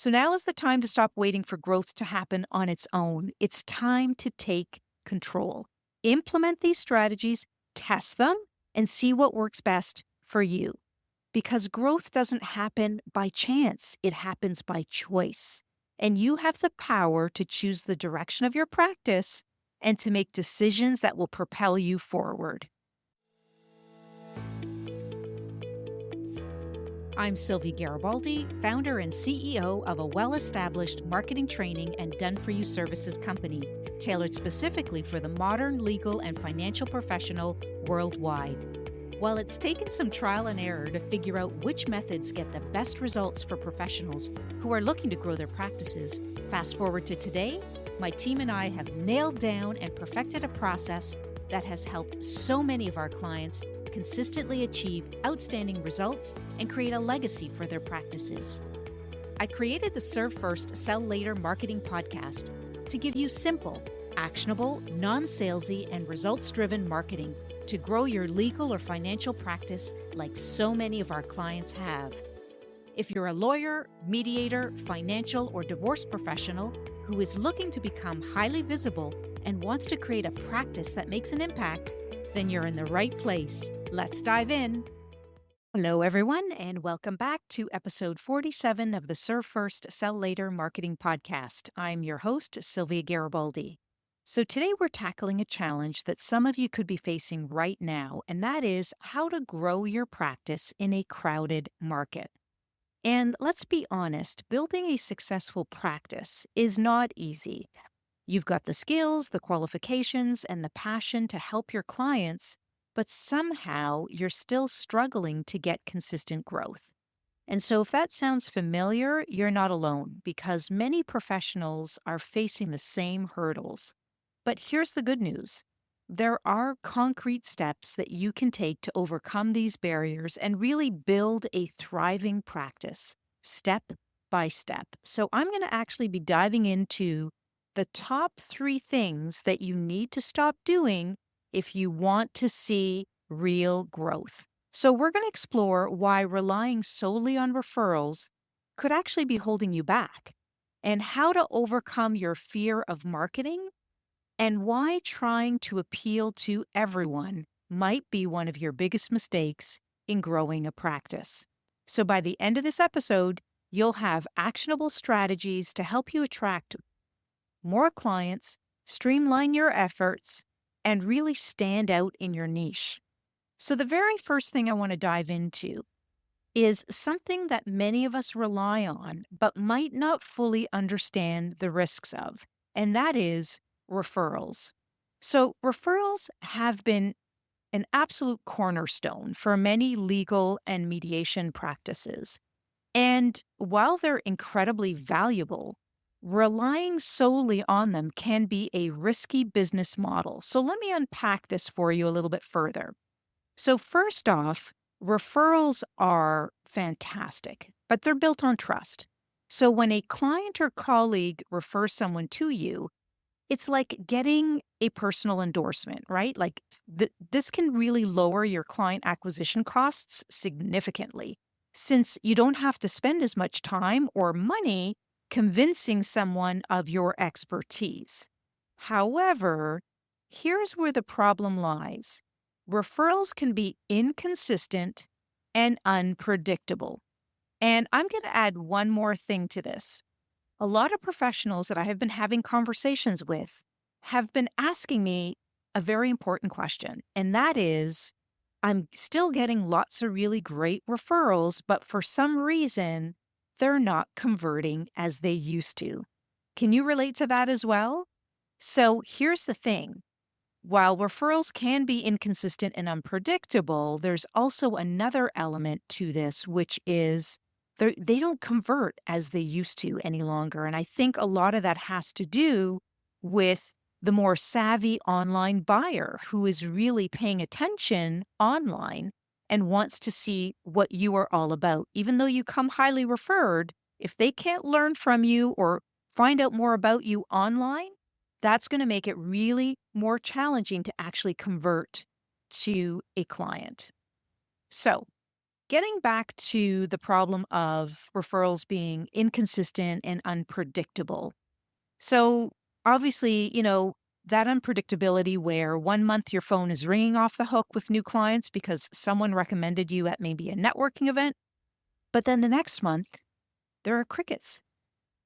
So now is the time to stop waiting for growth to happen on its own. It's time to take control. Implement these strategies, test them, and see what works best for you. Because growth doesn't happen by chance, it happens by choice. And you have the power to choose the direction of your practice and to make decisions that will propel you forward. I'm Sylvia Garibaldi, founder and CEO of a well-established marketing training and done-for-you services company, tailored specifically for the modern legal and financial professional worldwide. While it's taken some trial and error to figure out which methods get the best results for professionals who are looking to grow their practices, fast forward to today, my team and I have nailed down and perfected a process that has helped so many of our clients consistently achieve outstanding results and create a legacy for their practices. I created the Serve First, Sell Later marketing podcast to give you simple, actionable, non-salesy, and results-driven marketing to grow your legal or financial practice like so many of our clients have. If you're a lawyer, mediator, financial, or divorce professional who is looking to become highly visible and wants to create a practice that makes an impact, then you're in the right place. Let's dive in. Hello, everyone, and welcome back to episode 47 of the Serve First, Sell Later marketing podcast. I'm your host, Sylvia Garibaldi. So today we're tackling a challenge that some of you could be facing right now, and that is how to grow your practice in a crowded market. And let's be honest, building a successful practice is not easy. You've got the skills, the qualifications, and the passion to help your clients, but somehow you're still struggling to get consistent growth. And so if that sounds familiar, you're not alone because many professionals are facing the same hurdles. But here's the good news. There are concrete steps that you can take to overcome these barriers and really build a thriving practice, step by step. So I'm going to actually be diving into the top 3 things that you need to stop doing if you want to see real growth. So we're going to explore why relying solely on referrals could actually be holding you back, and how to overcome your fear of marketing, and why trying to appeal to everyone might be one of your biggest mistakes in growing a practice. So by the end of this episode, you'll have actionable strategies to help you attract more clients, streamline your efforts, and really stand out in your niche. So the very first thing I want to dive into is something that many of us rely on, but might not fully understand the risks of, and that is referrals. So referrals have been an absolute cornerstone for many legal and mediation practices. And while they're incredibly valuable, relying solely on them can be a risky business model. So let me unpack this for you a little bit further. So first off, referrals are fantastic, but they're built on trust. So when a client or colleague refers someone to you, it's like getting a personal endorsement, right? Like this can really lower your client acquisition costs significantly, since you don't have to spend as much time or money convincing someone of your expertise. However, here's where the problem lies. Referrals can be inconsistent and unpredictable. And I'm going to add one more thing to this. A lot of professionals that I have been having conversations with have been asking me a very important question, and that is, I'm still getting lots of really great referrals, but for some reason, they're not converting as they used to. Can you relate to that as well? So here's the thing. While referrals can be inconsistent and unpredictable, there's also another element to this, which is they don't convert as they used to any longer. And I think a lot of that has to do with the more savvy online buyer who is really paying attention online and wants to see what you are all about. Even though you come highly referred, if they can't learn from you or find out more about you online, that's going to make it really more challenging to actually convert to a client. So Getting back to the problem of referrals being inconsistent and unpredictable. So, obviously, that unpredictability where one month your phone is ringing off the hook with new clients because someone recommended you at maybe a networking event, but then the next month there are crickets.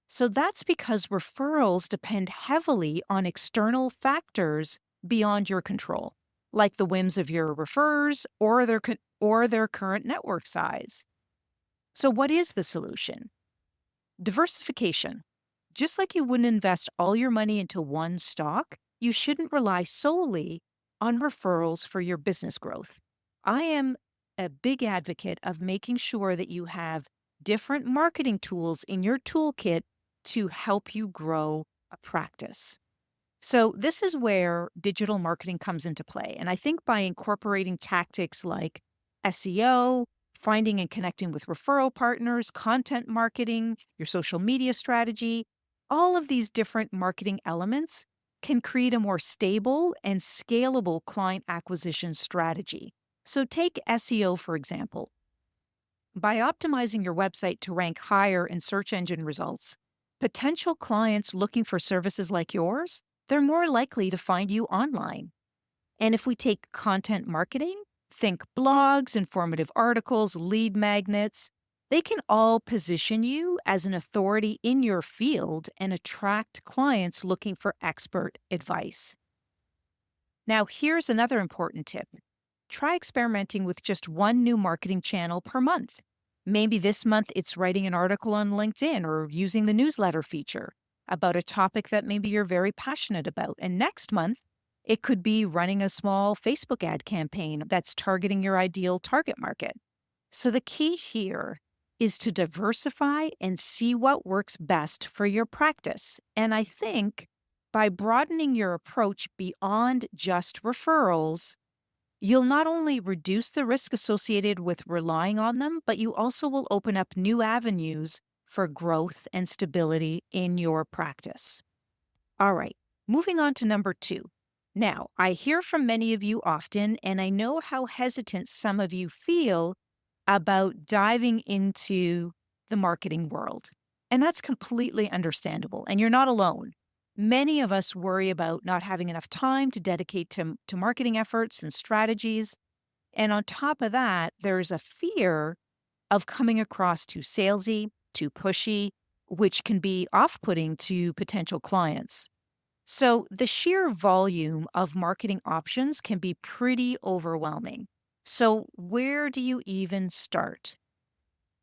So, that's because referrals depend heavily on external factors beyond your control, like the whims of your referrers or their current network size. So, what is the solution? Diversification. Just like you wouldn't invest all your money into one stock, you shouldn't rely solely on referrals for your business growth. I am a big advocate of making sure that you have different marketing tools in your toolkit to help you grow a practice. So, this is where digital marketing comes into play. And I think by incorporating tactics like SEO, finding and connecting with referral partners, content marketing, your social media strategy, all of these different marketing elements can create a more stable and scalable client acquisition strategy. So, take SEO, for example. By optimizing your website to rank higher in search engine results, potential clients looking for services like yours, they're more likely to find you online. And if we take content marketing, think blogs, informative articles, lead magnets, they can all position you as an authority in your field and attract clients looking for expert advice. Now, here's another important tip. Try experimenting with just one new marketing channel per month. Maybe this month it's writing an article on LinkedIn or using the newsletter feature about a topic that maybe you're very passionate about. And next month, it could be running a small Facebook ad campaign that's targeting your ideal target market. So the key here is to diversify and see what works best for your practice. And I think by broadening your approach beyond just referrals, you'll not only reduce the risk associated with relying on them, but you also will open up new avenues for growth and stability in your practice. All right, moving on to number 2. Now, I hear from many of you often, and I know how hesitant some of you feel about diving into the marketing world. And that's completely understandable, and you're not alone. Many of us worry about not having enough time to dedicate to marketing efforts and strategies. And on top of that, there's a fear of coming across too salesy, too pushy, which can be off putting to potential clients. So, the sheer volume of marketing options can be pretty overwhelming. So, where do you even start?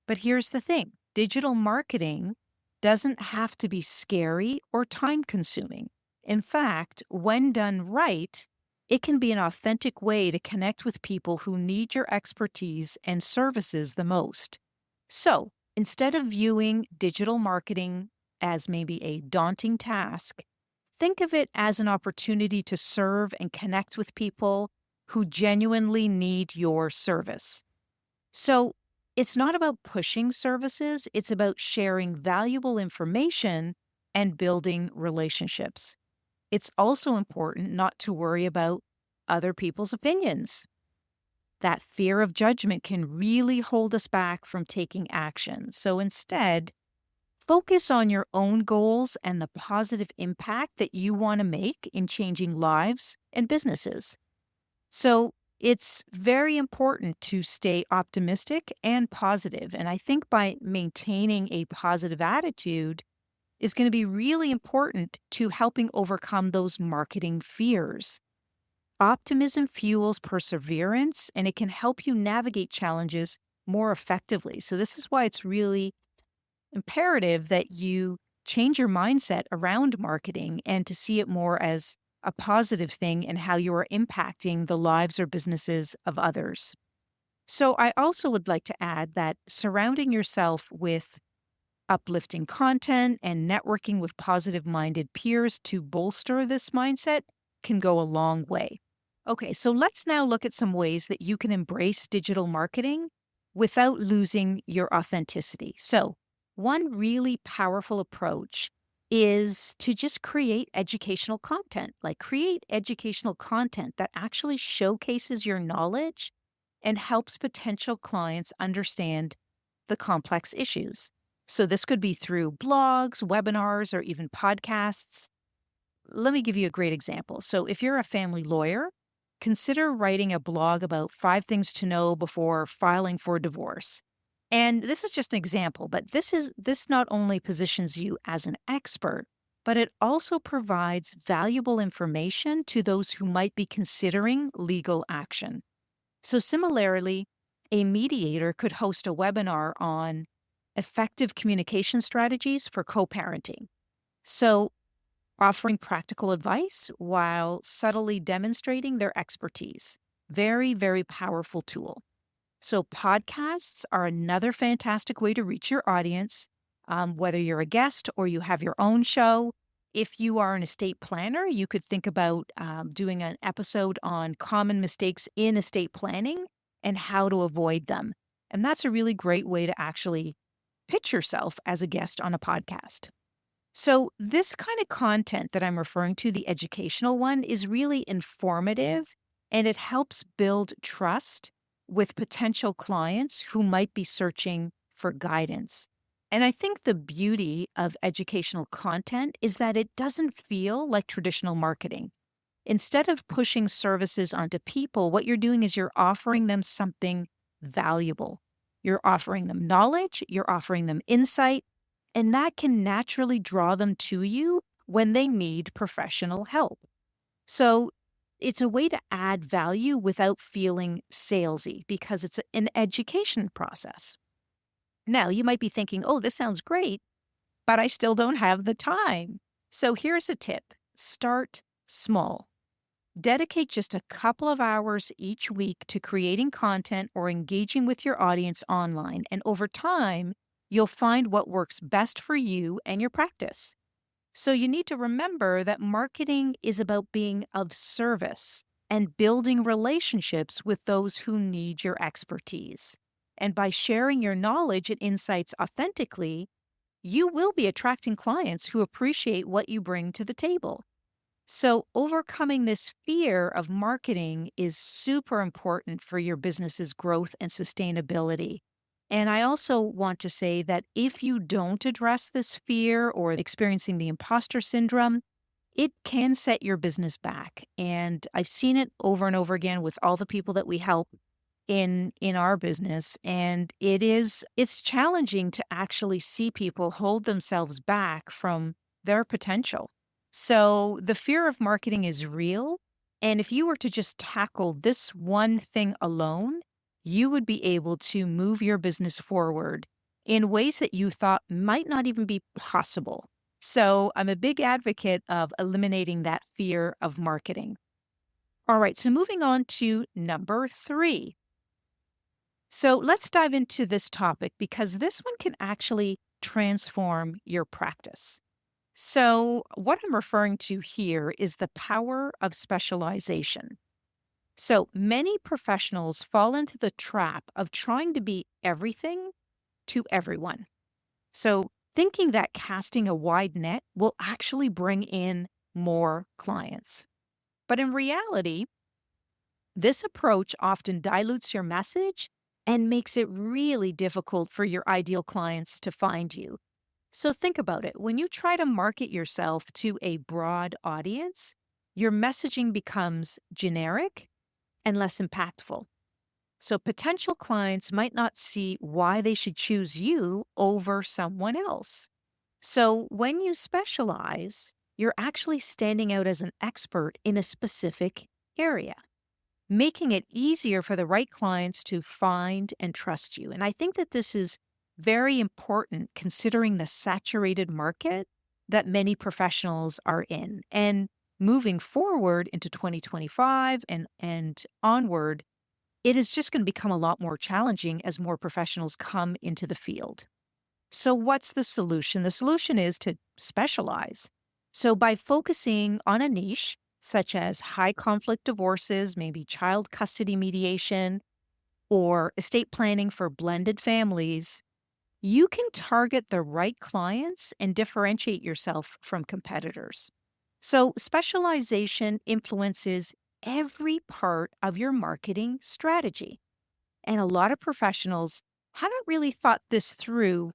But here's the thing, digital marketing doesn't have to be scary or time consuming. In fact, when done right, it can be an authentic way to connect with people who need your expertise and services the most. So, instead of viewing digital marketing as maybe a daunting task, think of it as an opportunity to serve and connect with people who genuinely need your service. So, it's not about pushing services, it's about sharing valuable information and building relationships. It's also important not to worry about other people's opinions. That fear of judgment can really hold us back from taking action. So instead, focus on your own goals and the positive impact that you want to make in changing lives and businesses. So it's very important to stay optimistic and positive. And I think by maintaining a positive attitude is going to be really important to helping overcome those marketing fears. Optimism fuels perseverance and it can help you navigate challenges more effectively. So, this is why it's really imperative that you change your mindset around marketing and to see it more as a positive thing and how you are impacting the lives or businesses of others. So, I also would like to add that surrounding yourself with uplifting content and networking with positive minded peers to bolster this mindset can go a long way. Okay, so let's now look at some ways that you can embrace digital marketing without losing your authenticity. So, one really powerful approach is to just create educational content, like create educational content that actually showcases your knowledge and helps potential clients understand the complex issues. So this could be through blogs, webinars, or even podcasts. Let me give you a great example. So if you're a family lawyer, consider writing a blog about 5 things to know before filing for divorce. And this is just an example, but this not only positions you as an expert, but it also provides valuable information to those who might be considering legal action. So similarly, a mediator could host a webinar on effective communication strategies for co-parenting. So offering practical advice while subtly demonstrating their expertise. Very, very powerful tool. So, podcasts are another fantastic way to reach your audience, whether you're a guest or you have your own show. If you are an estate planner, you could think about doing an episode on common mistakes in estate planning and how to avoid them. And that's a really great way to actually pitch yourself as a guest on a podcast. So, this kind of content that I'm referring to, the educational one, is really informative and it helps build trust with potential clients who might be searching for guidance. And I think the beauty of educational content is that it doesn't feel like traditional marketing. Instead of pushing services onto people, what you're doing is you're offering them something valuable. You're offering them knowledge, you're offering them insight, and that can naturally draw them to you when they need professional help. So it's a way to add value without feeling salesy because it's an education process. Now, you might be thinking, oh, this sounds great, but I still don't have the time. So here's a tip. Start small. Dedicate just a couple of hours each week to creating content or engaging with your audience online. And over time, you'll find what works best for you and your practice. So you need to remember that marketing is about being of service and building relationships with those who need your expertise. And by sharing your knowledge and insights authentically, you will be attracting clients who appreciate what you bring to the table. So, overcoming this fear of marketing is super important for your business's growth and sustainability. And I also want to say that if you don't address this fear or experiencing the imposter syndrome, it can set your business back. And I've seen it over and over again with all the people that we help in our business. And it's challenging to actually see people hold themselves back from their potential. So the fear of marketing is real. And if you were to just tackle this one thing alone, you would be able to move your business forward in ways that you thought might not even be possible. So I'm a big advocate of eliminating that fear of marketing. All right, so moving on to number 3. So let's dive into this topic because this one can actually transform your practice. So, what I'm referring to here is the power of specialization. So, many professionals fall into the trap of trying to be everything to everyone. So, thinking that casting a wide net will actually bring in more clients. But in reality, this approach often dilutes your message and makes it really difficult for your ideal clients to find you. So think about it. When you try to market yourself to a broad audience, your messaging becomes generic and less impactful. So potential clients might not see why they should choose you over someone else. So when you specialize, you're actually standing out as an expert in a specific area, making it easier for the right clients to find and trust you. And I think that this is very important considering the saturated market that many professionals are in. And moving forward into 2025 and onward, it is just going to become a lot more challenging as more professionals come into the field. So what's the solution? The solution is to specialize. So by focusing on a niche, such as high conflict divorces, maybe child custody mediation, or estate planning for blended families, you can target the right clients and differentiate yourself from competitors. So specialization influences every part of your marketing strategy. And a lot of professionals haven't really thought this through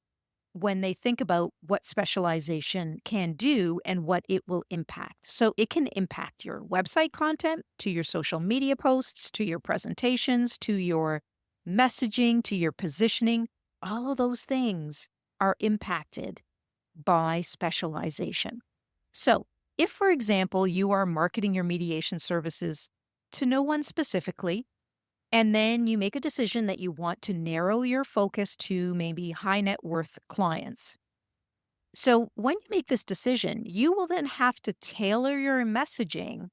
when they think about what specialization can do and what it will impact. So it can impact your website content, to your social media posts, to your presentations, to your messaging, to your positioning. All of those things are impacted by specialization. So, if, for example, you are marketing your mediation services to no one specifically, and then you make a decision that you want to narrow your focus to maybe high net worth clients. So, when you make this decision, you will then have to tailor your messaging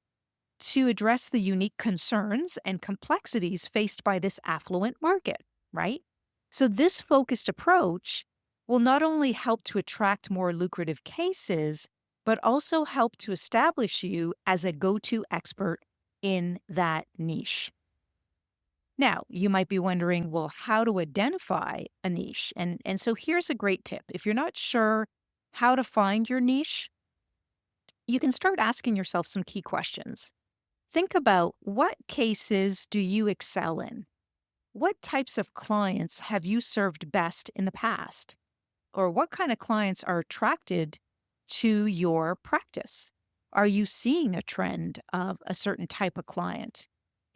to address the unique concerns and complexities faced by this affluent market, right? So, this focused approach will not only help to attract more lucrative cases, but also help to establish you as a go to expert in that niche. Now, you might be wondering, well, how to identify a niche? And so here's a great tip. If you're not sure how to find your niche, you can start asking yourself some key questions. Think about, what cases do you excel in? What types of clients have you served best in the past? Or what kind of clients are attracted to your practice? Are you seeing a trend of a certain type of client?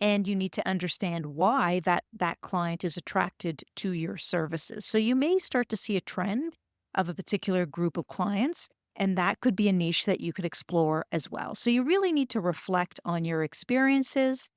And you need to understand why that client is attracted to your services. So you may start to see a trend of a particular group of clients, and that could be a niche that you could explore as well. So you really need to reflect on your experiences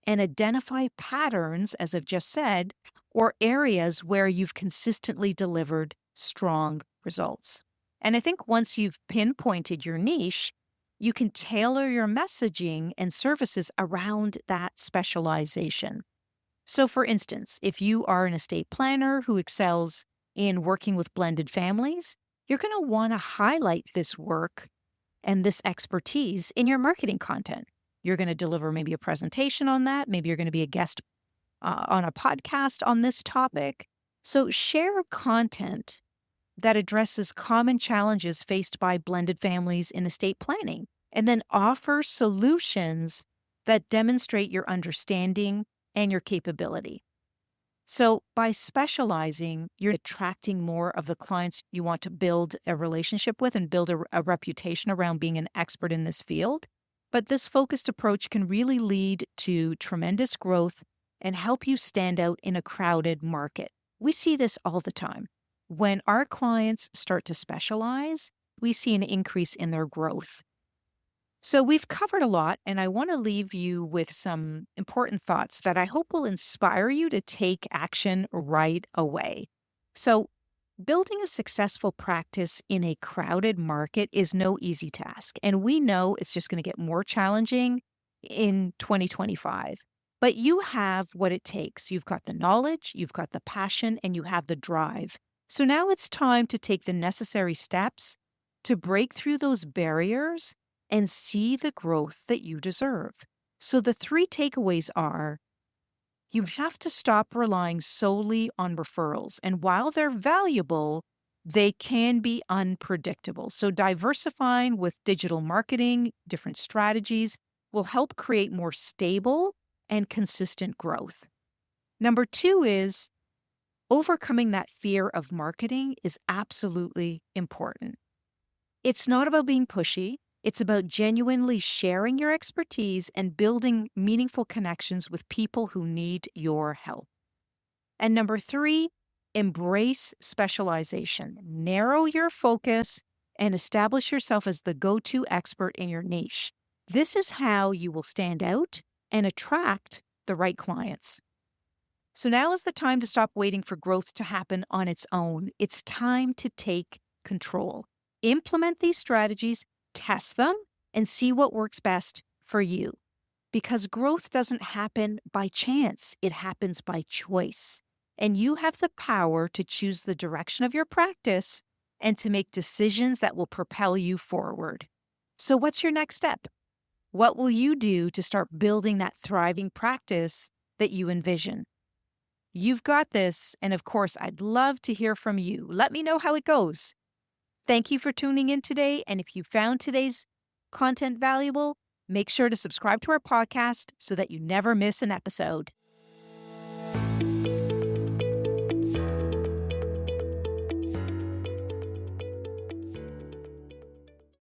and identify patterns, as I've just said, or areas where you've consistently delivered strong results. And I think once you've pinpointed your niche, you can tailor your messaging and services around that specialization. So, for instance, if you are an estate planner who excels in working with blended families, you're going to want to highlight this work and this expertise in your marketing content. You're going to deliver maybe a presentation on that. Maybe you're going to be a guest on a podcast on this topic. So share content that addresses common challenges faced by blended families in estate planning, and then offer solutions that demonstrate your understanding and your capability. So by specializing, you're attracting more of the clients you want to build a relationship with and build a reputation around being an expert in this field. But this focused approach can really lead to tremendous growth and help you stand out in a crowded market. We see this all the time. When our clients start to specialize, we see an increase in their growth. So we've covered a lot, and I want to leave you with some important thoughts that I hope will inspire you to take action right away. So building a successful practice in a crowded market is no easy task, and we know it's just going to get more challenging in 2025. But you have what it takes. You've got the knowledge, you've got the passion, and you have the drive. So now it's time to take the necessary steps to break through those barriers and see the growth that you deserve. So the three takeaways are: you have to stop relying solely on referrals. And while they're valuable, they can be unpredictable. So diversifying with digital marketing, different strategies, will help create more stable and consistent growth. Number two is overcoming that fear of marketing is absolutely important. It's not about being pushy. It's about genuinely sharing your expertise and building meaningful connections with people who need your help. And number three, embrace specialization. Narrow your focus and establish yourself as the go-to expert in your niche. This is how you will stand out and attract the right clients. So now is the time to stop waiting for growth to happen on its own. It's time to take control. Implement these strategies, test them, and see what works best for you. Because growth doesn't happen by chance, it happens by choice. And you have the power to choose the direction of your practice and to make decisions that will propel you forward. So what's your next step? What will you do to start building that thriving practice that you envision? You've got this, and of course, I'd love to hear from you. Let me know how it goes. Thank you for tuning in today, and if you found today's content valuable, make sure to subscribe to our podcast so that you never miss an episode.